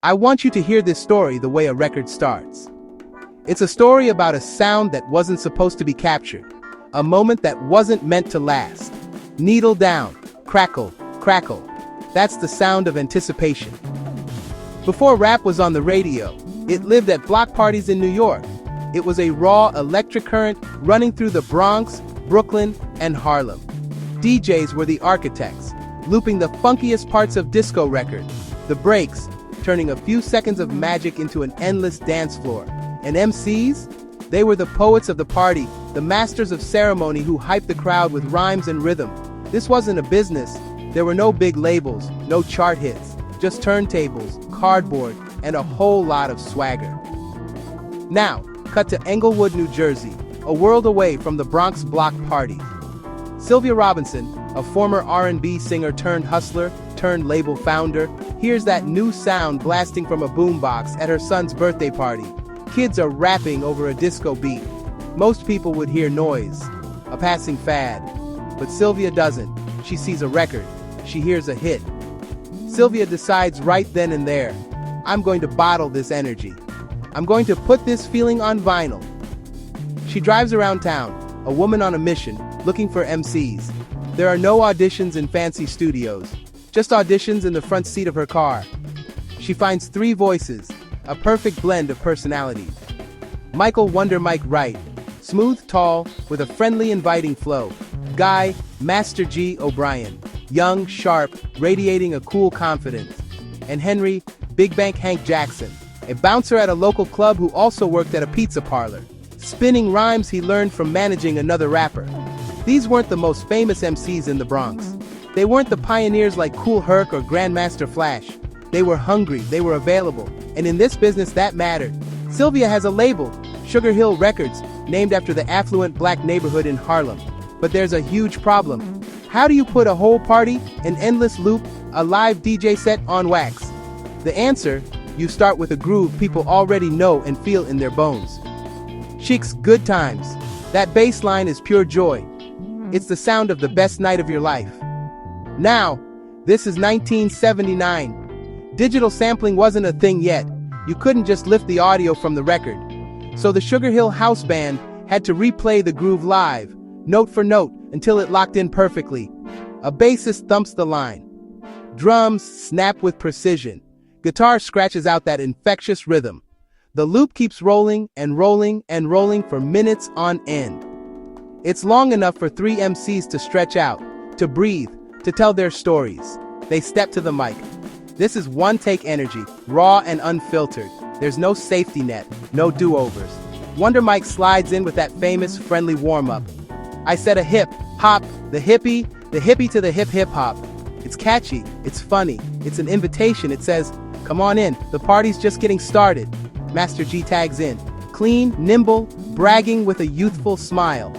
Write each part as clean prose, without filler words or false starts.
I want you to hear this story the way a record starts. It's a story about a sound that wasn't supposed to be captured, a moment that wasn't meant to last. Needle down, crackle, crackle. That's the sound of anticipation. Before rap was on the radio, it lived at block parties in New York. It was a raw electric current running through the Bronx, Brooklyn, and Harlem. DJs were the architects, looping the funkiest parts of disco records, the breaks, turning a few seconds of magic into an endless dance floor. And MCs? They were the poets of the party, the masters of ceremony who hyped the crowd with rhymes and rhythm. This wasn't a business. There were no big labels, no chart hits, just turntables, cardboard, and a whole lot of swagger. Now, cut to Englewood, New Jersey, a world away from the Bronx block parties. Sylvia Robinson, a former R&B singer turned hustler, turned label founder, hears that new sound blasting from a boombox at her son's birthday party. Kids are rapping over a disco beat. Most people would hear noise, a passing fad. But Sylvia doesn't. She sees a record. She hears a hit. Sylvia decides right then and there, I'm going to bottle this energy. I'm going to put this feeling on vinyl. She drives around town, a woman on a mission, looking for MCs. There are no auditions in fancy studios, just auditions in the front seat of her car. She finds 3 voices, a perfect blend of personalities. Michael Wonder Mike Wright, smooth, tall, with a friendly, inviting flow. Guy, Master G. O'Brien, young, sharp, radiating a cool confidence. And Henry, Big Bank Hank Jackson, a bouncer at a local club who also worked at a pizza parlor, spinning rhymes he learned from managing another rapper. These weren't the most famous MCs in the Bronx. They weren't the pioneers like Kool Herc or Grandmaster Flash. They were hungry, they were available, and in this business that mattered. Sylvia has a label, Sugar Hill Records, named after the affluent black neighborhood in Harlem. But there's a huge problem. How do you put a whole party, an endless loop, a live DJ set on wax? The answer, you start with a groove people already know and feel in their bones. Chic's Good Times. That bass line is pure joy. It's the sound of the best night of your life. Now, this is 1979. Digital sampling wasn't a thing yet. You couldn't just lift the audio from the record. So the Sugar Hill House Band had to replay the groove live, note for note, until it locked in perfectly. A bassist thumps the line. Drums snap with precision. Guitar scratches out that infectious rhythm. The loop keeps rolling and rolling and rolling for minutes on end. It's long enough for 3 MCs to stretch out, to breathe, to tell their stories. They step to the mic. This is one-take energy, raw and unfiltered. There's no safety net, no do-overs. Wonder Mike slides in with that famous friendly warm-up. I said a hip, hop, the hippie to the hip-hop. It's catchy, it's funny, it's an invitation. It says, come on in, the party's just getting started. Master G tags in, clean, nimble, bragging with a youthful smile.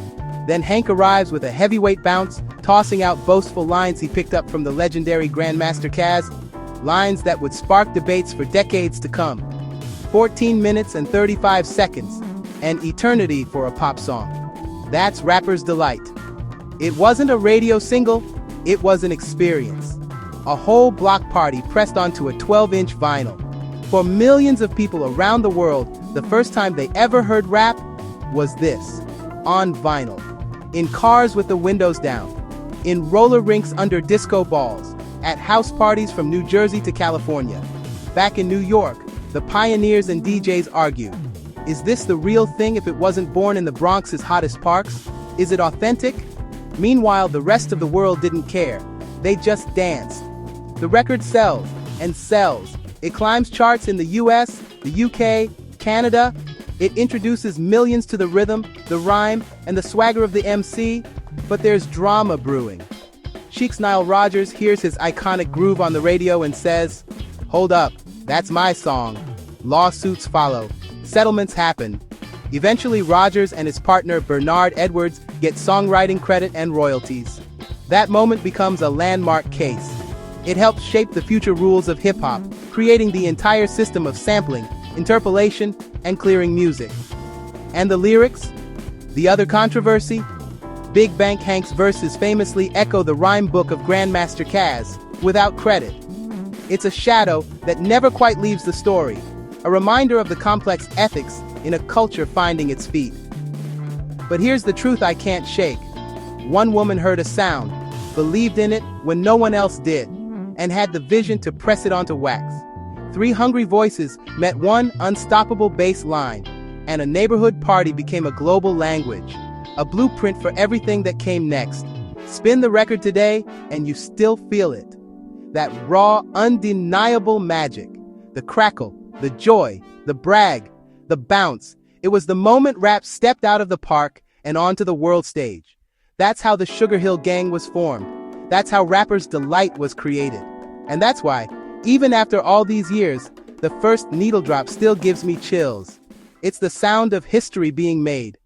Then Hank arrives with a heavyweight bounce, tossing out boastful lines he picked up from the legendary Grandmaster Caz, lines that would spark debates for decades to come. 14 minutes and 35 seconds, an eternity for a pop song. That's rapper's delight. It wasn't a radio single, it was an experience. A whole block party pressed onto a 12-inch vinyl. For millions of people around the world, the first time they ever heard rap was this, on vinyl. In cars with the windows down, in roller rinks under disco balls, at house parties from New Jersey to California. Back in New York, the pioneers and DJs argued, is this the real thing if it wasn't born in the Bronx's hottest parks? Is it authentic? Meanwhile, the rest of the world didn't care. They just danced. The record sells, and sells. It climbs charts in the US, the UK, Canada. It introduces millions to the rhythm, the rhyme, and the swagger of the MC, but there's drama brewing. Chic's Nile Rodgers hears his iconic groove on the radio and says, hold up, that's my song. Lawsuits follow. Settlements happen. Eventually, Rodgers and his partner Bernard Edwards get songwriting credit and royalties. That moment becomes a landmark case. It helps shape the future rules of hip-hop, creating the entire system of sampling, interpolation, and clearing music. And the lyrics? The other controversy? Big Bank Hank's verses famously echo the rhyme book of Grandmaster Caz, without credit. It's a shadow that never quite leaves the story, a reminder of the complex ethics in a culture finding its feet. But here's the truth I can't shake. One woman heard a sound, believed in it when no one else did, and had the vision to press it onto wax. Three hungry voices met one unstoppable bass line, and a neighborhood party became a global language, a blueprint for everything that came next. Spin the record today, and you still feel it. That raw, undeniable magic. The crackle, the joy, the brag, the bounce. It was the moment rap stepped out of the park and onto the world stage. That's how the Sugar Hill Gang was formed. That's how rappers' delight was created. And that's why, even after all these years, the first needle drop still gives me chills. It's the sound of history being made.